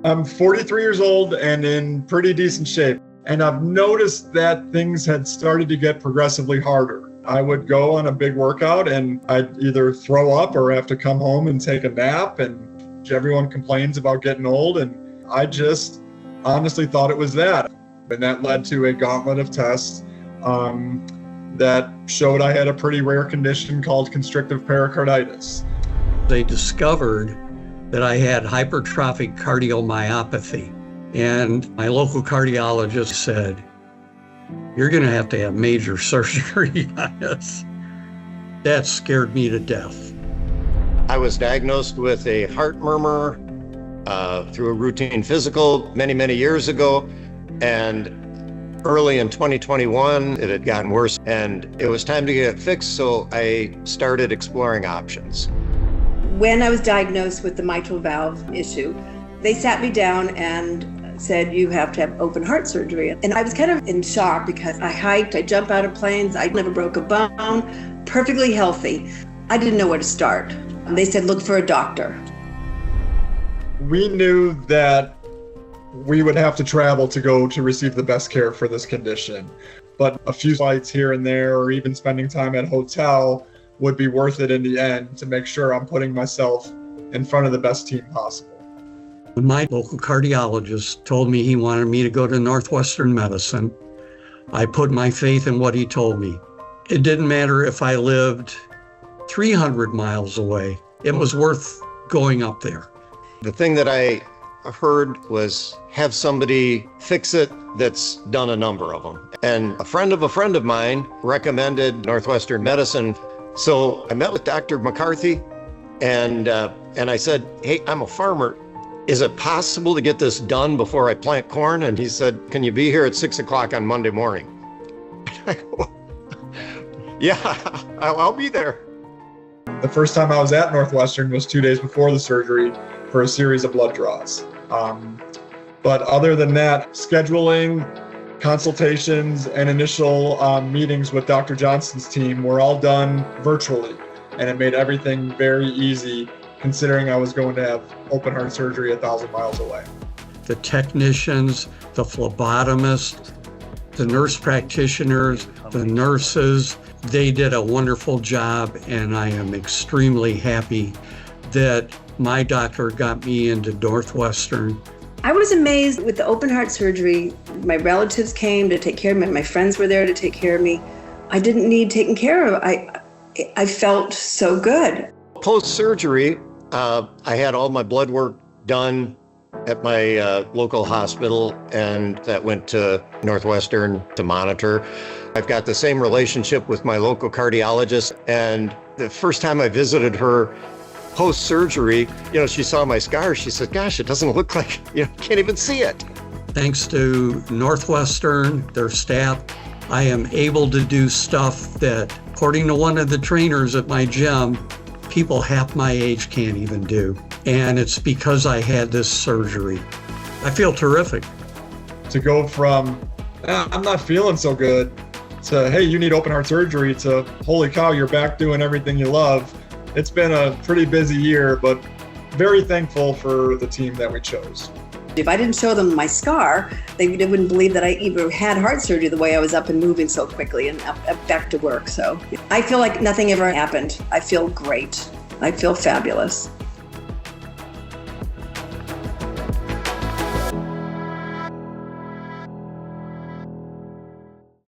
I'm 43 years old and in pretty decent shape. And I've noticed that things had started to get progressively harder. I would go on a big workout and I'd either throw up or have to come home and take a nap. And everyone complains about getting old. And I just honestly thought it was that. And that led to a gauntlet of tests that showed I had a pretty rare condition called constrictive pericarditis. They discovered that I had hypertrophic cardiomyopathy. And my local cardiologist said, "You're going to have major surgery on this." That scared me to death. I was diagnosed with a heart murmur through a routine physical many years ago. And early in 2021, it had gotten worse and it was time to get it fixed. So I started exploring options. When I was diagnosed with the mitral valve issue, they sat me down and said, "You have to have open heart surgery." And I was kind of in shock because I hiked, I jumped out of planes, I never broke a bone, perfectly healthy. I didn't know where to start. They said, "Look for a doctor." We knew that we would have to travel to go to receive the best care for this condition. But a few flights here and there, or even spending time at a hotel, would be worth it in the end to make sure I'm putting myself in front of the best team possible. When my local cardiologist told me he wanted me to go to Northwestern Medicine, I put my faith in what he told me. It didn't matter if I lived 300 miles away. It was worth going up there. The thing that I heard was have somebody fix it that's done a number of them. And a friend of mine recommended Northwestern Medicine. So I met with Dr. McCarthy and I said, "Hey, I'm a farmer. Is it possible to get this done before I plant corn?" And he said, "Can you be here at 6 o'clock on Monday morning?" Yeah, I'll be there. The first time I was at Northwestern was 2 days before the surgery for a series of blood draws. But other than that, scheduling, consultations, and initial meetings with Dr. Johnston's team were all done virtually. And it made everything very easy considering I was going to have open heart surgery 1,000 miles away. The technicians, the phlebotomists, the nurse practitioners, the nurses, they did a wonderful job, and I am extremely happy that my doctor got me into Northwestern. I was amazed with the open heart surgery. My relatives came to take care of me. My friends were there to take care of me. I didn't need taken care of. I felt so good. Post-surgery, I had all my blood work done at my local hospital, and that went to Northwestern to monitor. I've got the same relationship with my local cardiologist, and the first time I visited her post-surgery, she saw my scars. She said, "Gosh, it doesn't look like, can't even see it." Thanks to Northwestern, their staff, I am able to do stuff that, according to one of the trainers at my gym, people half my age can't even do. And it's because I had this surgery. I feel terrific. To go from, I'm not feeling so good, to, hey, you need open heart surgery, to, holy cow, you're back doing everything you love. It's been a pretty busy year, but very thankful for the team that we chose. If I didn't show them my scar, they wouldn't believe that I even had heart surgery the way I was up and moving so quickly and up back to work. So I feel like nothing ever happened. I feel great. I feel fabulous.